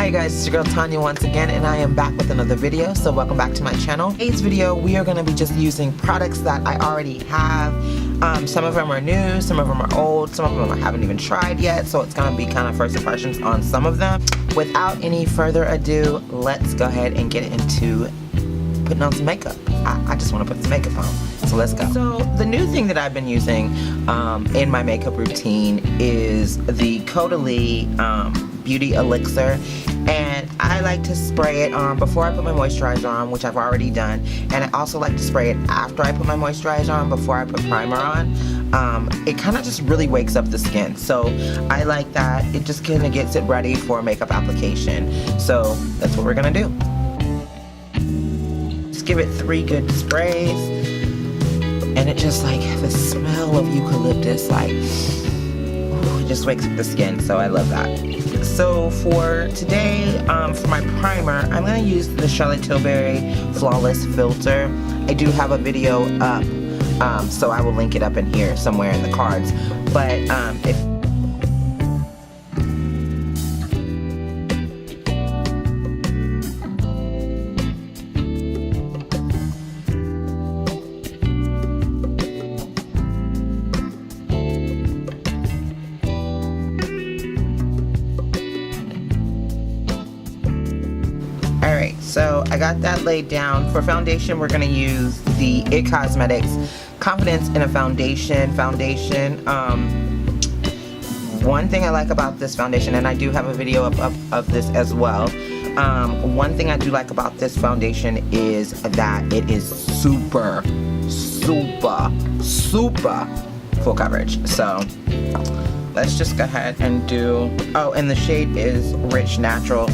Hey guys, it's your girl Tanya once again, and I am back with another video, so welcome back to my channel. Today's video, we are going to be just using products that I already have. Some of them are new, some of them are old, some of them I haven't even tried yet, so it's going to be kind of first impressions on some of them. Without any further ado, let's go ahead and get into putting on some makeup. I just want to put some makeup on, so let's go. So the new thing that I've been using in my makeup routine is the Caudalie Beauty Elixir, and I like to spray it on before I put my moisturizer on, which I've already done, and I also like to spray it after I put my moisturizer on before I put primer on. It kind of just really wakes up the skin, so I like that. It just kind of gets it ready for a makeup application, so that's what we're gonna do. Just give it 3 good sprays, and it just like the smell of eucalyptus, like ooh, it just wakes up the skin, so I love that. So for today, for my primer, I'm going to use the Charlotte Tilbury Flawless Filter. I do have a video up, so I will link it up in here somewhere in the cards. But Alright, so I got that laid down. For foundation, we're going to use the IT Cosmetics Confidence in a Foundation. One thing I like about this foundation, and I do have a video of this as well, one thing I do like about this foundation is that it is super full coverage. So let's just go ahead and do, oh, and the shade is Rich Natural.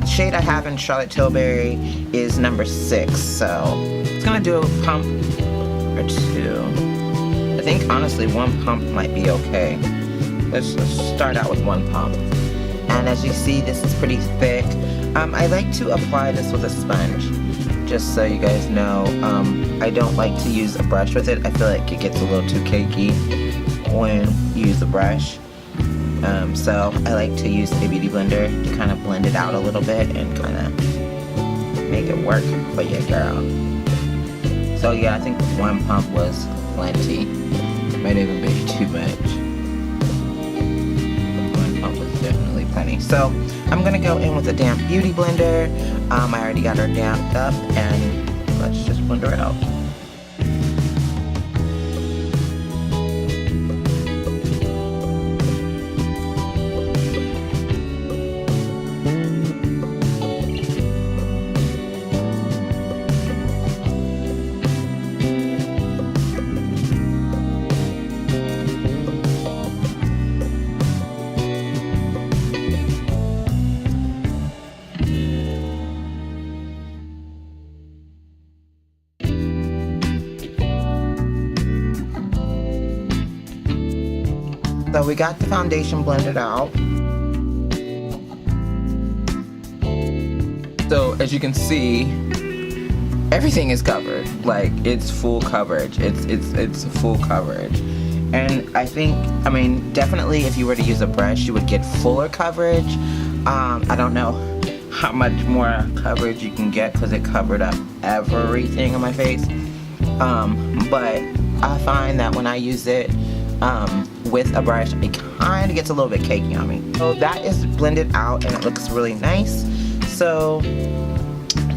Shade I have in Charlotte Tilbury is number 6, so it's gonna do a pump or 2. I think honestly 1 pump might be okay. Let's start out with 1 pump. And as you see, this is pretty thick. I like to apply this with a sponge, just so you guys know. I don't like to use a brush with it. I feel like it gets a little too cakey when you use a brush. So I like to use a beauty blender to kind of blend it out a little bit and kind of make it work for your girl. So yeah, I think 1 pump was plenty. Might even be too much. 1 pump was definitely plenty. So I'm gonna go in with a damp beauty blender. I already got her damped up, and let's just blend her out. So we got the foundation blended out. So as you can see, everything is covered. Like, it's full coverage. It's full coverage. And I think, I mean, definitely if you were to use a brush, you would get fuller coverage. I don't know how much more coverage you can get because it covered up everything on my face. But I find that when I use it with a brush, it kind of gets a little bit cakey on me. So that is blended out and it looks really nice. So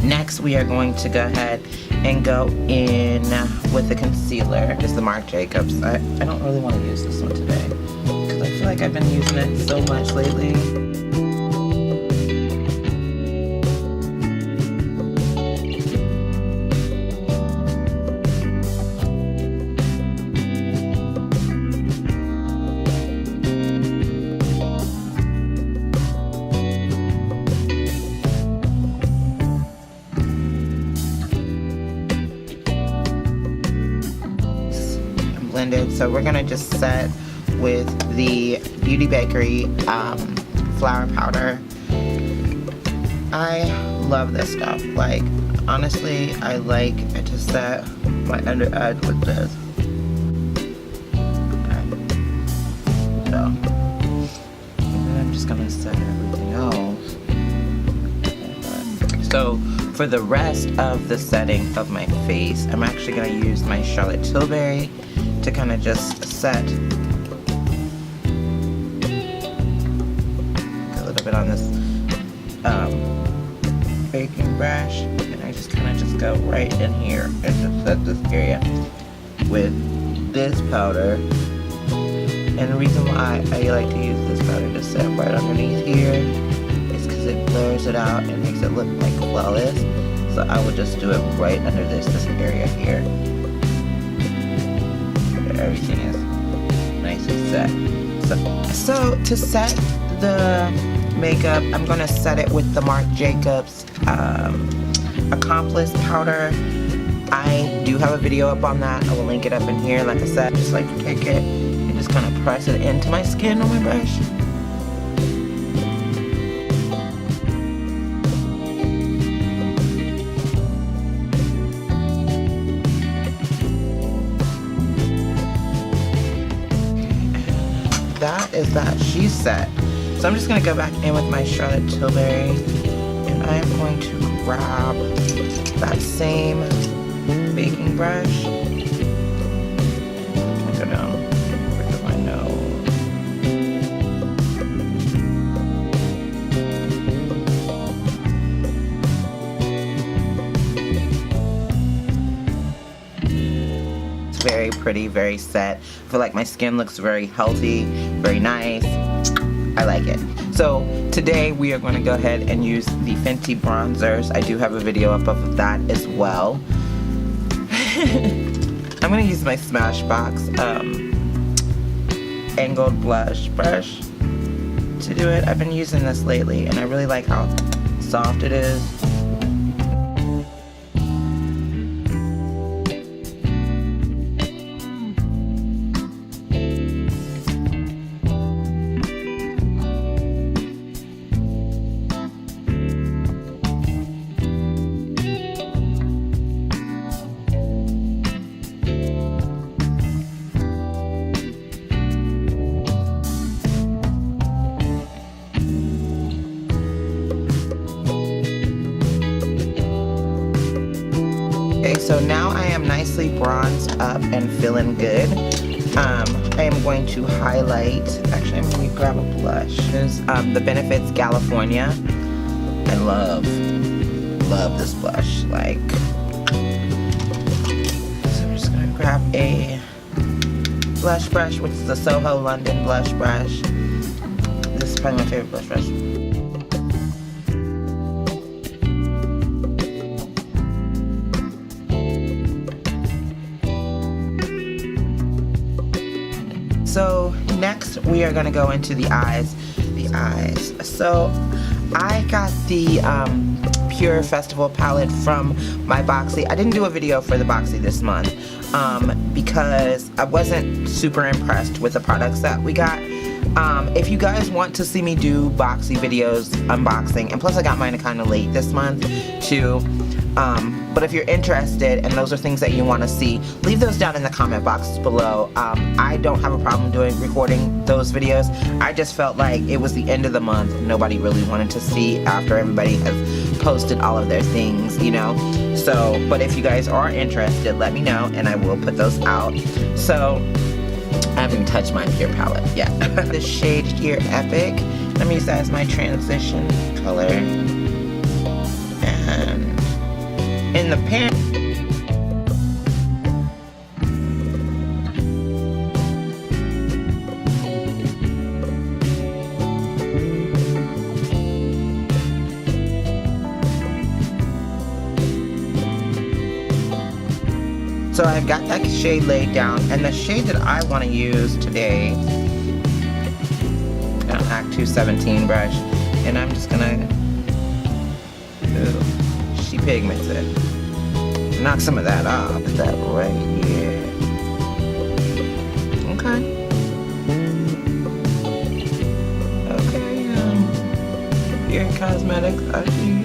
next we are going to go ahead and go in with the concealer. It's the Marc Jacobs. I don't really want to use this one today because I feel like I've been using it so much lately. Blended, so we're gonna just set with the Beauty Bakery flour powder. I love this stuff. Like, honestly, I like to set my under edge with this. Okay. So, and then I'm just gonna set everything else So for the rest of the setting of my face, I'm actually going to use my Charlotte Tilbury to kind of just set a little bit on this baking brush, and I just kind of just go right in here and just set this area with this powder. And the reason why I like to use this powder to set right underneath here is because it blurs it out and makes it look like flawless. So I would just do it right under this area here. Everything is nice and set. So to set the makeup, I'm going to set it with the Marc Jacobs Accomplice powder. I do have a video up on that. I will link it up in here. Like I said, just like to take it and just kind of press it into my skin on my brush. That is that. She's set. So I'm just going to go back in with my Charlotte Tilbury, and I am going to grab that same baking brush. Go down with my nose. It's very pretty, very set. I feel like my skin looks very healthy, very nice. I like it. So today we are going to go ahead and use the Fenty bronzers. I do have a video up of that as well. I'm going to use my Smashbox angled blush brush to do it. I've been using this lately and I really like how soft it is. Okay, so now I am nicely bronzed up and feeling good. I am going to highlight, actually I'm going to grab a blush. This is the Benefits California. I love this blush. Like, so I'm just going to grab a blush brush, which is the Soho London blush brush. This is probably my favorite blush brush. So next we are going to go into the eyes. So I got the Pure Festival palette from my Boxy. I didn't do a video for the Boxy this month because I wasn't super impressed with the products that we got. If you guys want to see me do Boxy videos, unboxing, and plus I got mine kind of late this month too. But if you're interested and those are things that you want to see, leave those down in the comment box below. I don't have a problem recording those videos. I just felt like it was the end of the month. Nobody really wanted to see after everybody has posted all of their things, you know. So, but if you guys are interested, let me know and I will put those out. So, I haven't touched my Pure palette yet. The shade here, Epic. Let me use that as my transition color. And in the pan, so I've got that shade laid down, and the shade that I want to use today, an Act 217 brush, and I'm just gonna she pigments it. Knock some of that off. Put that right here. Okay. Okay, Pure Cosmetics, I see you.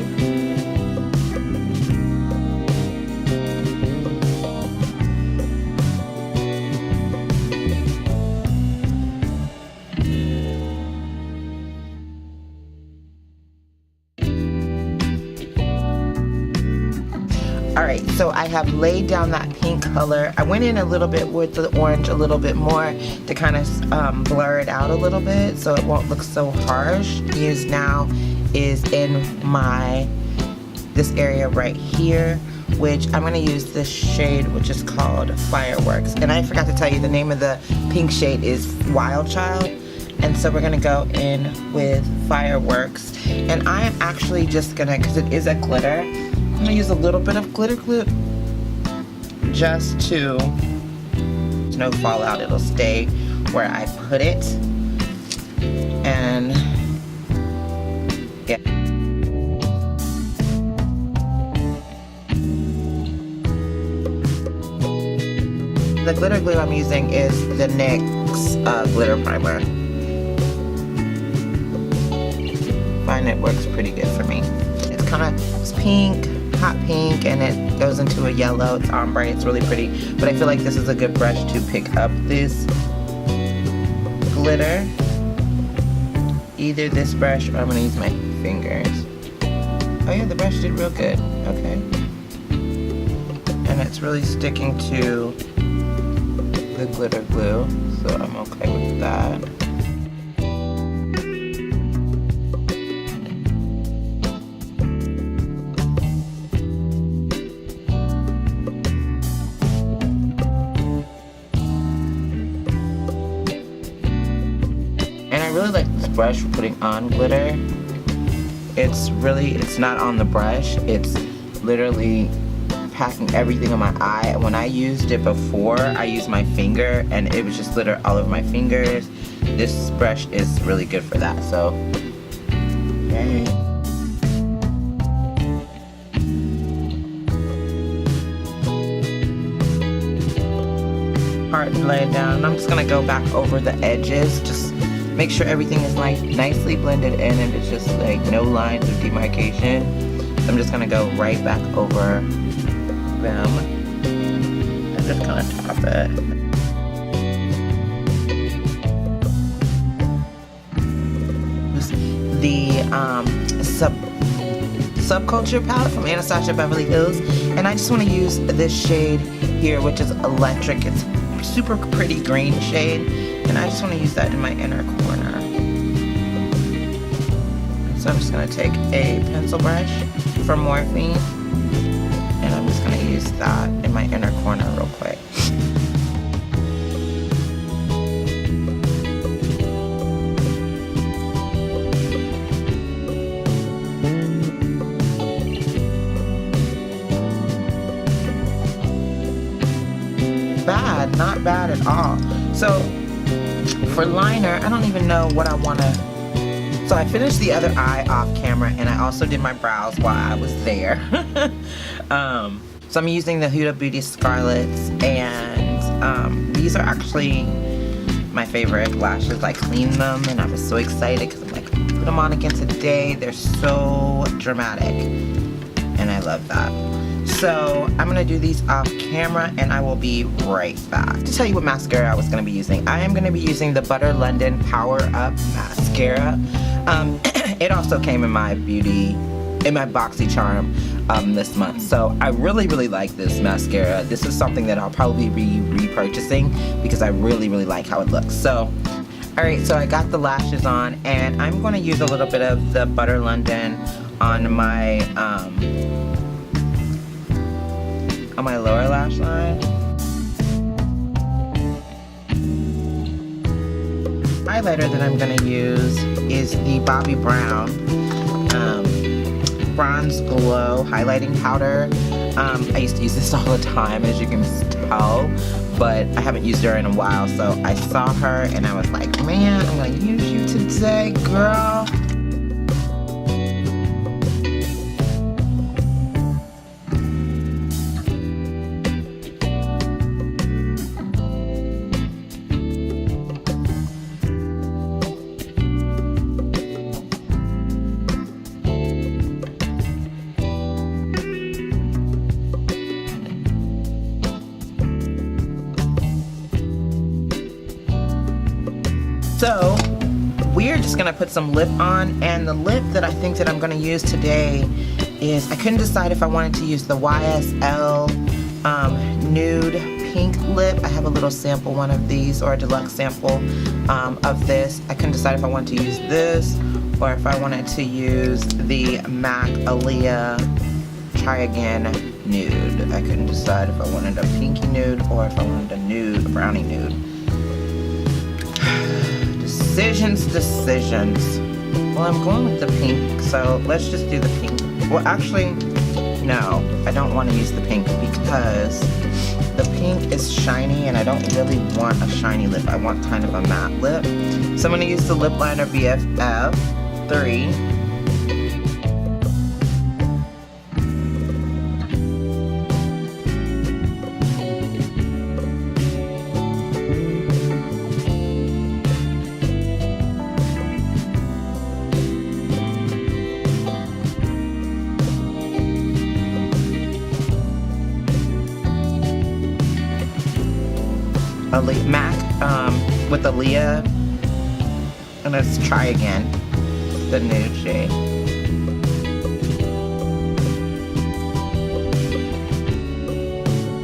All right, so I have laid down that pink color. I went in a little bit with the orange a little bit more to kind of blur it out a little bit so it won't look so harsh. Now is in this area right here, which I'm gonna use this shade, which is called Fireworks. And I forgot to tell you, the name of the pink shade is Wild Child. And so we're gonna go in with Fireworks. And I am actually just gonna, because it is a glitter, I'm gonna use a little bit of glitter glue just to no fallout. It'll stay where I put it. And yeah. The glitter glue I'm using is the NYX glitter primer. Find it works pretty good for me. It's pink, hot pink, and it goes into a yellow. It's ombre, it's really pretty. But I feel like this is a good brush to pick up this glitter. Either this brush or I'm gonna use my fingers. Oh yeah, the brush did real good. Okay. And it's really sticking to the glitter glue, so I'm okay with that. I really like this brush for putting on glitter. It's not on the brush, it's literally packing everything on my eye. When I used it before, I used my finger and it was just glitter all over my fingers. This brush is really good for that, so yay. Part laid down. I'm just gonna go back over the edges, just make sure everything is nicely blended in and it's just like no lines of demarcation. So I'm just gonna go right back over them and just kind of top it. The Subculture palette from Anastasia Beverly Hills, and I just want to use this shade here, which is Electric. It's super pretty green shade, and I just want to use that in my inner corner. So I'm just going to take a pencil brush from Morphine, and I'm just going to use that in my inner corner real quick. Not bad at all. So for liner, I don't even know what I want to. So I finished the other eye off camera, and I also did my brows while I was there. So I'm using the Huda Beauty Scarlets, and these are actually my favorite lashes. I cleaned them and I was so excited because I'm like, put them on again today. They're so dramatic and I love that. So I'm gonna do these off camera and I will be right back to tell you what mascara I was gonna be using. I am gonna be using the Butter London Power Up Mascara. It also came in my Boxy Charm this month. So I really like this mascara. This is something that I'll probably be repurchasing because I really like how it looks. So alright, so I got the lashes on and I'm gonna use a little bit of the Butter London on my lower lash line. Highlighter that I'm gonna use is the Bobbi Brown Bronze Glow highlighting powder. I used to use this all the time, as you can tell, but I haven't used her in a while, so I saw her and I was like, man, I'm gonna use you today, girl. So we're just gonna put some lip on, and the lip that I think that I'm gonna use today is, I couldn't decide if I wanted to use the YSL nude pink lip. I have a little sample one of these, or a deluxe sample of this. I couldn't decide if I wanted to use this or if I wanted to use the MAC Aaliyah Try Again nude. I couldn't decide if I wanted a pinky nude or if I wanted a nude, a brownie nude. Decisions. Well, I'm going with the pink, so let's just do the pink. Well, actually, no, I don't want to use the pink because the pink is shiny and I don't really want a shiny lip. I want kind of a matte lip. So I'm going to use the lip liner BFF3. MAC with Aaliyah, and let's Try Again, the nude shade.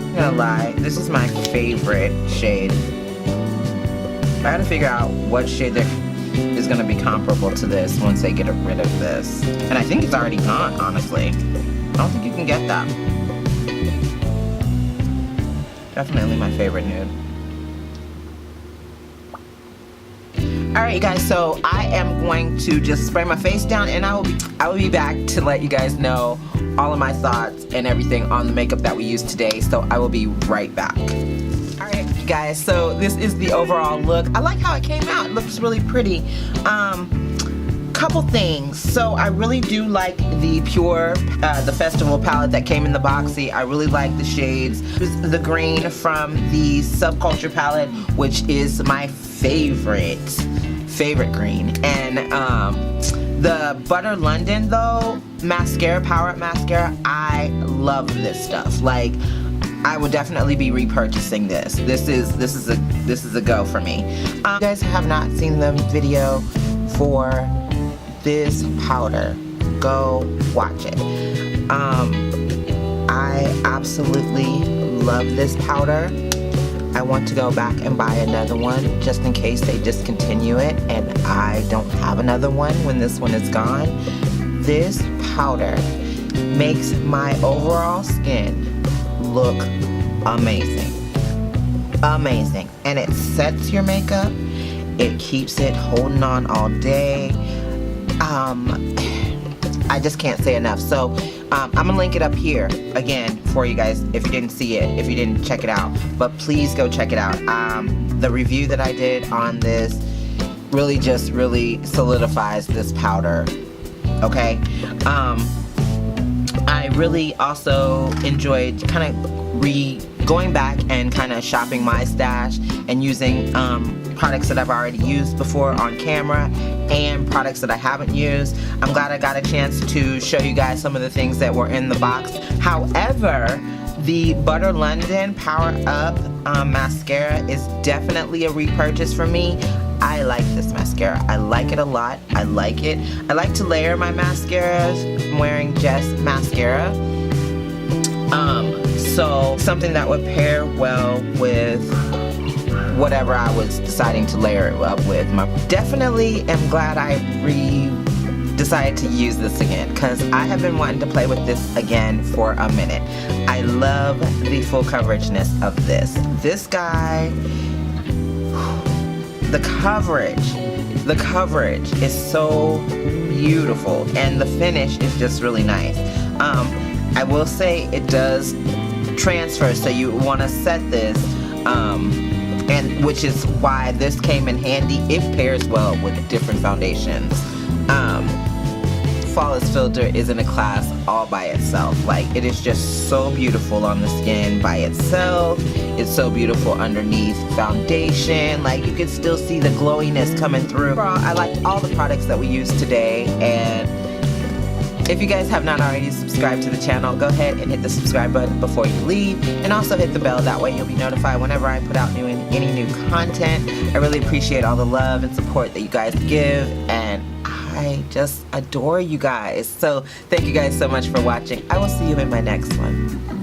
I'm gonna lie, this is my favorite shade. I gotta figure out what shade there is gonna be comparable to this once they get rid of this. And I think it's already gone, honestly. I don't think you can get that. Definitely my favorite nude. Alright, you guys, so I am going to just spray my face down, and I will be back to let you guys know all of my thoughts and everything on the makeup that we used today. So I will be right back. Alright, you guys, so this is the overall look. I like how it came out. It looks really pretty. Couple things. So I really do like the Pure, the Festival palette that came in the Boxy. I really like the shades. The green from the Subculture palette, which is my favorite green. And the Butter London though mascara, Power Up mascara, I love this stuff. Like, I would definitely be repurchasing this. This is a go for me. You guys have not seen the video for this powder, go watch it. I absolutely love this powder. I want to go back and buy another one just in case they discontinue it and I don't have another one when this one is gone. This powder makes my overall skin look amazing. Amazing. And it sets your makeup. It keeps it holding on all day. I just can't say enough. So I'm gonna link it up here again for you guys if you didn't see it, if you didn't check it out, but please go check it out. The review that I did on this really solidifies this powder. Okay, I really also enjoyed kind of going back and kind of shopping my stash and using products that I've already used before on camera and products that I haven't used. I'm glad I got a chance to show you guys some of the things that were in the box. However, the Butter London Power Up mascara is definitely a repurchase for me. I like this mascara. I like it a lot. I like it. I like to layer my mascaras. I'm wearing just mascara. So something that would pair well with whatever I was deciding to layer it up with. Definitely am glad I decided to use this again because I have been wanting to play with this again for a minute. I love the full coverageness of this. This guy, the coverage is so beautiful and the finish is just really nice. I will say it does transfer, so you want to set this, and which is why this came in handy. It pairs well with different foundations. Flawless Filter is in a class all by itself. Like, it is just so beautiful on the skin by itself. It's so beautiful underneath foundation. Like, you can still see the glowiness coming through. I liked all the products that we used today, and if you guys have not already subscribed to the channel, go ahead and hit the subscribe button before you leave, and also hit the bell. That way you'll be notified whenever I put out any new content. I really appreciate all the love and support that you guys give, and I I just adore you guys. So thank you guys so much for watching. I will see you in my next one.